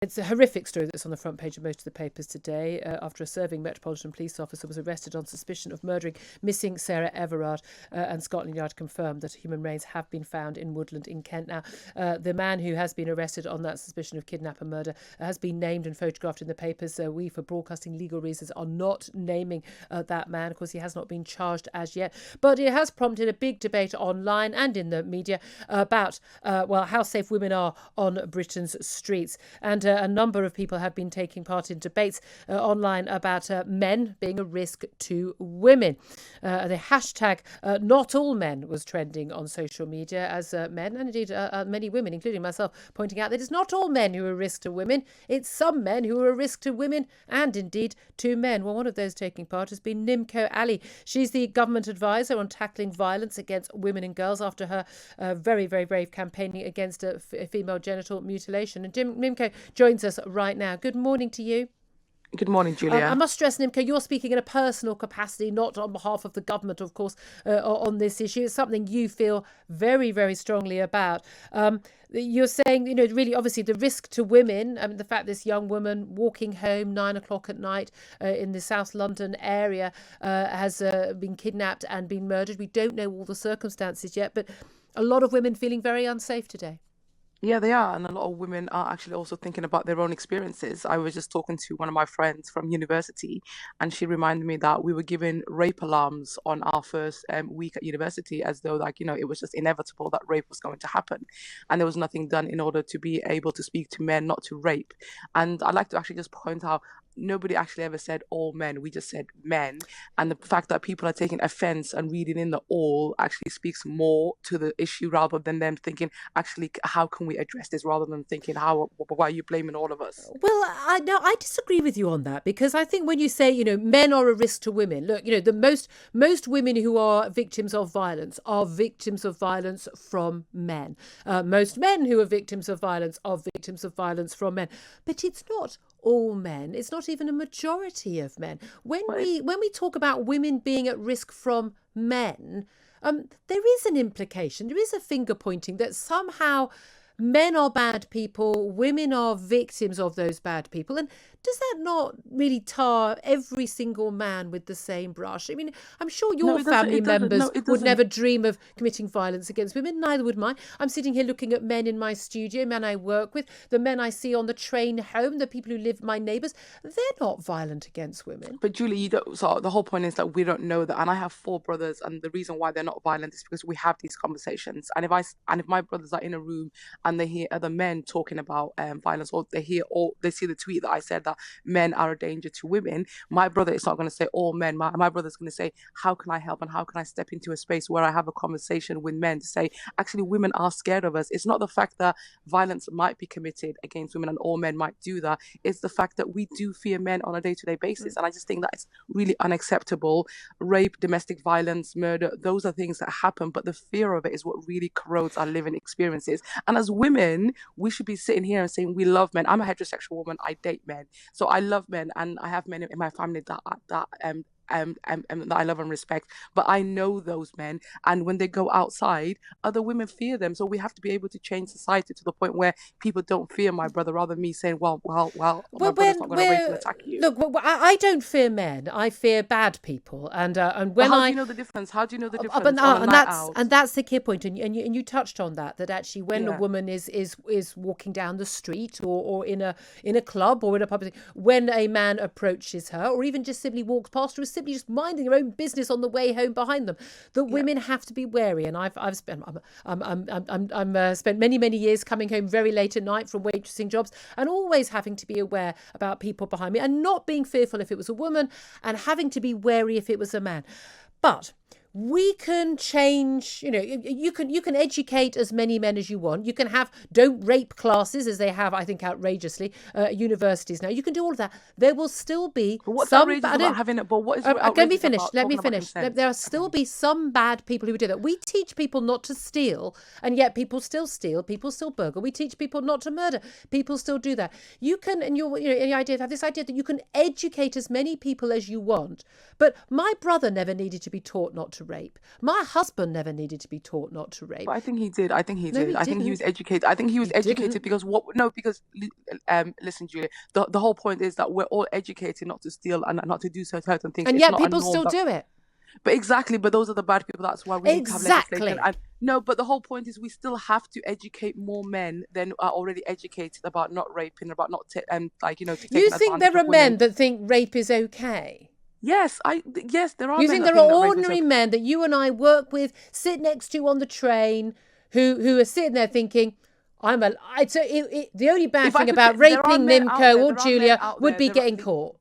It's a horrific story that's on the front page of most of the papers today. After a serving Metropolitan Police officer was arrested on suspicion of murdering missing Sarah Everard, and Scotland Yard confirmed that human remains have been found in Woodland in Kent. Now, the man who has been arrested on that suspicion of kidnap and murder has been named and photographed in the papers. We, for broadcasting legal reasons, are not naming that man. Of course, he has not been charged as yet. But it has prompted a big debate online and in the media about, how safe women are on Britain's streets. And a number of people have been taking part in debates online about men being a risk to women. The hashtag not all men was trending on social media as men, and indeed many women, including myself, pointing out that it's not all men who are a risk to women, it's some men who are a risk to women and indeed to men. Well, one of those taking part has been Nimco Ali. She's the government advisor on tackling violence against women and girls after her very, very brave campaigning against female genital mutilation. And Nimco joins us right now. Good morning to you. Good morning, Julia. I must stress, Nimco, you're speaking in a personal capacity, not on behalf of the government, of course, on this issue. It's something you feel very, very strongly about. You're saying, really, obviously, the risk to women, the fact this young woman walking home 9 o'clock at night in the South London area has been kidnapped and been murdered. We don't know all the circumstances yet, but a lot of women feeling very unsafe today. Yeah, they are. And a lot of women are actually also thinking about their own experiences. I was just talking to one of my friends from university, and she reminded me that we were given rape alarms on our first week at university, as though, it was just inevitable that rape was going to happen. And there was nothing done in order to be able to speak to men not to rape. And I'd like to actually just point out, nobody actually ever said all men. We just said men. And the fact that people are taking offense and reading in the all actually speaks more to the issue, rather than them thinking, actually, how can we address this, rather than thinking, why are you blaming all of us? Well, I disagree with you on that, because I think when you say, men are a risk to women, look, the most women who are victims of violence are victims of violence from men. Most men who are victims of violence are victims of violence from men. But it's not all men. It's not even a majority of men. When we talk about women being at risk from men, there is an implication, there is a finger pointing that somehow men are bad people, women are victims of those bad people. And does that not really tar every single man with the same brush? I mean, I'm sure your family members would never dream of committing violence against women. Neither would mine. I'm sitting here looking at men in my studio, men I work with, the men I see on the train home, the people who live, my neighbours. They're not violent against women. But Julie, so the whole point is that we don't know that. And I have 4 brothers, and the reason why they're not violent is because we have these conversations. And if my brothers are in a room and they hear other men talking about violence, or they see the tweet that I said that men are a danger to women, my brother is not going to say all men. My brother's going to say, how can I help, and how can I step into a space where I have a conversation with men to say, actually, women are scared of us. It's not the fact that violence might be committed against women and all men might do that. It's the fact that we do fear men on a day-to-day basis. And I just think that it's really unacceptable. Rape, domestic violence, murder, those are things that happen, but the fear of it is what really corrodes our living experiences. And as women, we should be sitting here and saying we love men. I'm a heterosexual woman. I date men. So I love men, and I have men in my family that I love and respect. But I know those men, and when they go outside, other women fear them. So we have to be able to change society to the point where people don't fear my brother, rather than me saying, well, my brother's not going to rape and attack you. Look, I don't fear men. I fear bad people. And when how do you know the difference? How do you know the difference? And that's the key point. And you touched on that actually when a woman is walking down the street or in a club or in a public, when a man approaches her or even just simply walks past her, simply just minding their own business on the way home behind them, that women have to be wary. And I've spent spent many years coming home very late at night from waitressing jobs, and always having to be aware about people behind me, and not being fearful if it was a woman, and having to be wary if it was a man. But we can change, you can educate as many men as you want. You can have don't rape classes, as they have, I think, outrageously, universities now. You can do all of that. There will still be some. Let me finish. There will still be some bad people who do that. We teach people not to steal, and yet people still steal. People still burgle. We teach people not to murder. People still do that. You can, and the idea have this idea that you can educate as many people as you want. But my brother never needed to be taught not to to rape. My husband never needed to be taught not to rape. But I think he did. I think he No, did. he I think he didn't. was educated. I think he was He educated didn't. because listen, Julia, the whole point is that we're all educated not to steal and not to do certain things. And It's yet not a people norm still do it. But exactly, but those are the bad people. That's why we need to have legislation. Exactly. And no, but the whole point is we still have to educate more men than are already educated about not raping, about not to taking You advantage think there are of women. men that think rape is okay? Yes, there are You men think that there are think that rape is ordinary okay. men that you and I work with, sit next to on the train, who are sitting there thinking, the only bad If I thing could about say, there are raping men out Nimco there, or there are men Julia out would there, be there are- getting caught.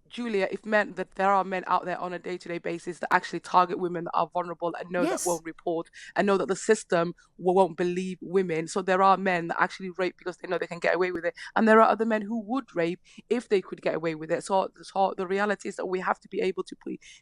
Julia, if meant that there are men out there on a day-to-day basis that actually target women that are vulnerable and know that Yes. won't report and know that the system won't believe women. So there are men that actually rape because they know they can get away with it. And there are other men who would rape if they could get away with it. So the reality is that we have to be able to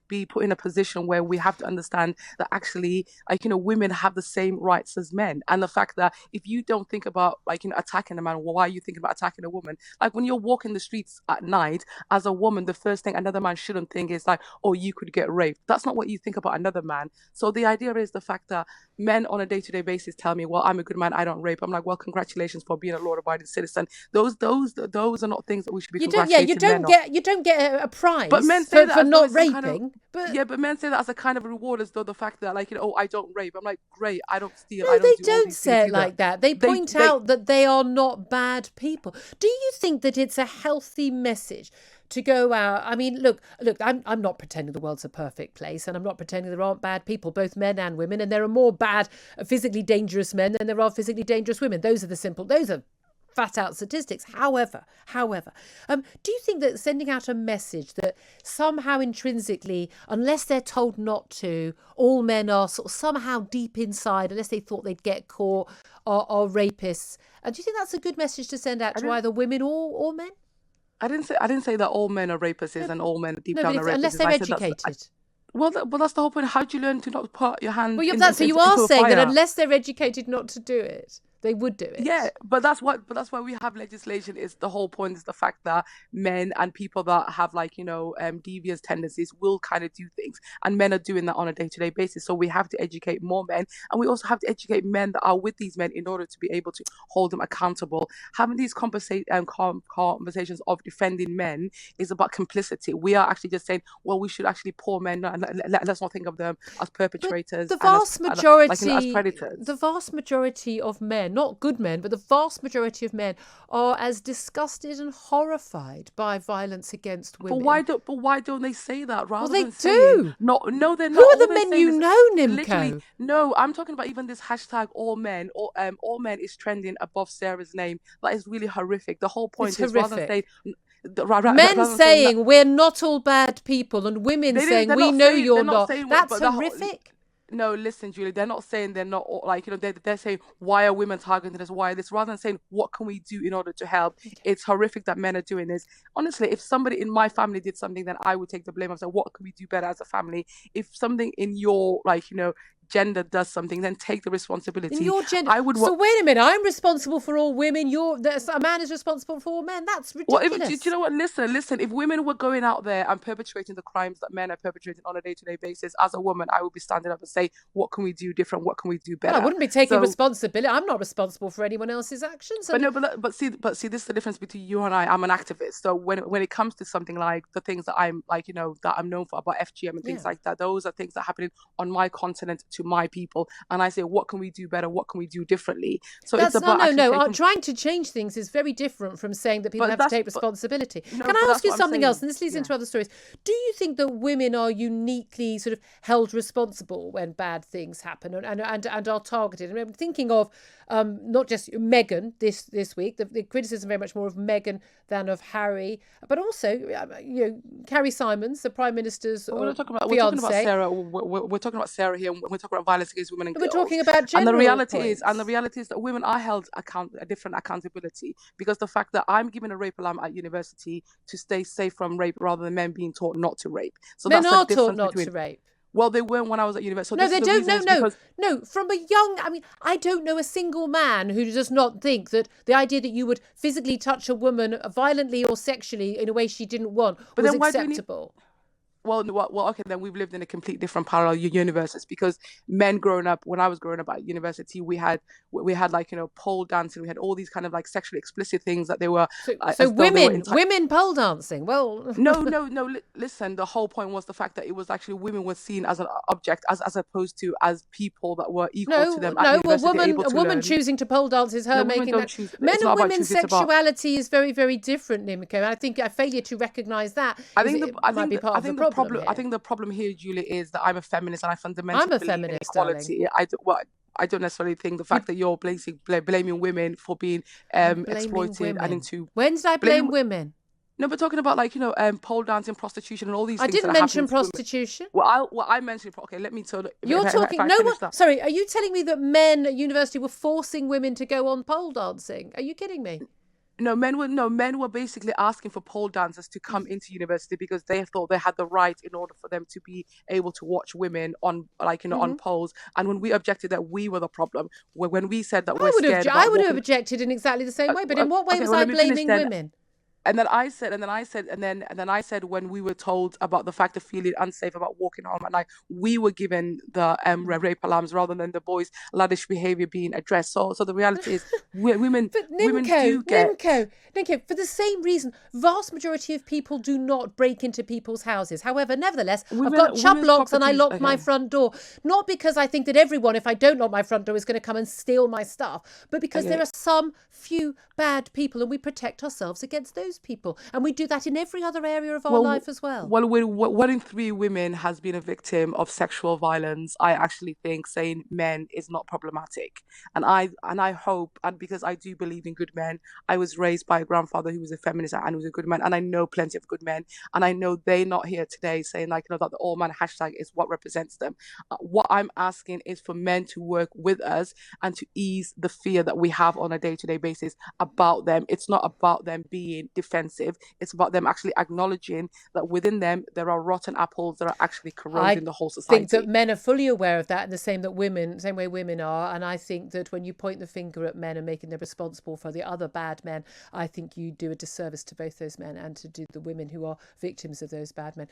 be put in a position where we have to understand that actually, women have the same rights as men. And the fact that if you don't think about, attacking a man, well, why are you thinking about attacking a woman? Like when you're walking the streets at night, as a woman, the first thing another man shouldn't think is like, oh, you could get raped. That's not what you think about another man. So the idea is the fact that men on a day-to-day basis tell me, well, I'm a good man, I don't rape. I'm like, well, congratulations for being a law-abiding citizen. Those are not things that we should be congratulating men on. You don't get a prize But men say that for as though not it's some kind of- raping. But Yeah, but men say that as a kind of reward, as though the fact that oh, I don't rape. I'm like, great, I don't steal. no, I don't they do all don't these say things it either. like that. They point out that they are not bad people. Do you think that it's a healthy message to go out? I mean, look, I'm not pretending the world's a perfect place, and I'm not pretending there aren't bad people, both men and women, and there are more bad, physically dangerous men than there are physically dangerous women. Those are fat out statistics. However, do you think that sending out a message that somehow intrinsically, unless they're told not to, all men are sort of somehow deep inside, unless they thought they'd get caught, are rapists? And do you think that's a good message to send out to either women or men? I didn't say that all men are rapists and all men deep down are rapists. Unless they're educated. Well, that's the whole point. How do you learn to not put your hand? Well, into you are a saying that fire? unless they're educated not to do it, they would do it. Yeah, but that's why we have legislation. Is the whole point is the fact that men and people that have devious tendencies will kind of do things, and men are doing that on a day-to-day basis. So we have to educate more men, and we also have to educate men that are with these men in order to be able to hold them accountable. Having these conversations of defending men is about complicity. We are actually just saying, well, we should actually pour men, and let's not think of them as perpetrators. But the vast majority, as predators. The vast majority of men, not good men, but the vast majority of men are as disgusted and horrified by violence against women. But why don't they say that rather Well, than they do. No, they're not. Who are All the they're men saying you is know, literally, Nimco? no, I'm talking about even this hashtag all men is trending above Sarah's name. That is really horrific. The whole point is rather than saying men saying we're not all bad people and women saying we know you're not. That's horrific. No, listen, Julie, they're not saying they're not they're saying why are women targeted as why this, rather than saying what can we do in order to help. Okay. It's horrific that men are doing this. Honestly, if somebody in my family did something, then I would take the blame and say, what can we do better as a family? If something in your gender does something, then take the responsibility. In your gender, so wait a minute. I'm responsible for all women. A man is responsible for all men. That's ridiculous. Well, do you know what? Listen. If women were going out there and perpetrating the crimes that men are perpetrating on a day-to-day basis, as a woman, I would be standing up and say, "What can we do different? What can we do better?" Well, I wouldn't be taking responsibility. I'm not responsible for anyone else's actions. But see, this is the difference between you and I. I'm an activist, so when it comes to something like the things that I'm that I'm known for about FGM and things like that, those are things that are happening on my continent to my people. And I say, what can we do better? What can we do differently? So it's about trying to change things is very different from saying that people have to take responsibility. Can I ask you something else? And this leads into other stories. Do you think that women are uniquely sort of held responsible when bad things happen and are targeted? And I'm thinking of not just Meghan this week. The criticism very much more of Meghan than of Harry, but also Carrie Simons, the Prime Minister's we're talking about Sarah. We're talking about Sarah here. We're talking about violence against women and girls. We're talking about general and the points. reality is that women are held a different accountability, because the fact that I'm given a rape alarm at university to stay safe from rape rather than men being taught not to rape. So men are taught not to rape. Well, they weren't when I was at university. So no, they don't. No. From a young, I don't know a single man who does not think that the idea that you would physically touch a woman violently or sexually in a way she didn't want was acceptable. Okay, then we've lived in a complete different parallel universes because men growing up, when I was growing up at university, we had like, pole dancing, we had all these kind of like sexually explicit things that they were So as though they were women pole dancing. Well, no, no, no. Listen, the whole point was the fact that it was actually women were seen as an object, as opposed to as people that were equal to them at no. Well, university, able a to woman learn. choosing to pole dance is her No, women making don't that. choose. Men It's and not about women's choosing. It's about. sexuality is very, very different, Nimco. And I think a failure to recognise that might be part of the problem I here. think the problem here, Julie, is that I'm a feminist and I I'm fundamentally a believe in feminist, darling. equality. I don't necessarily think the fact that you're basically blaming women for being I'm blaming exploited and women. into When did I blaming. blame women? No, but talking about like pole dancing, prostitution, and all these I things that didn't are happening mention to women. prostitution. I mentioned. Okay, let me tell. You're If talking. I No finish one. that. Sorry, are you telling me that men at university were forcing women to go on pole dancing? Are you kidding me? Men were basically asking for pole dancers to come into university because they thought they had the right in order for them to be able to watch women on on poles. And when we objected that we were the problem, when we said that we're scared I about would have walking. objected in exactly the same way. But in what way Okay, was well, I let me finish blaming then. women? And then I said when we were told about the fact of feeling unsafe about walking home at night, we were given the rape alarms rather than the boys' laddish behaviour being addressed. So the reality is, women But do get. Nimco, for the same reason, vast majority of people do not break into people's houses. However, nevertheless, I've got chub Women's locks and I properties. lock my Okay. front door. Not because I think that everyone, if I don't lock my front door, is going to come and steal my stuff, but because there Okay. are some few bad people and we protect ourselves against those people. And we do that in every other area of our life as well. Well, one in three women has been a victim of sexual violence. I actually think saying men is not problematic, and I hope, and because I do believe in good men, I was raised by a grandfather who was a feminist and who was a good man, and I know plenty of good men, and I know they're not here today saying like that the all man hashtag is what represents them. What I'm asking is for men to work with us and to ease the fear that we have on a day-to-day basis about them. It's not about them being defensive. It's about them actually acknowledging that within them there are rotten apples that are actually corroding the whole I think that society. men are fully aware of that, and the same way women are. And I think that when you point the finger at men and making them responsible for the other bad men, I think you do a disservice to both those men and to do the women who are victims of those bad men.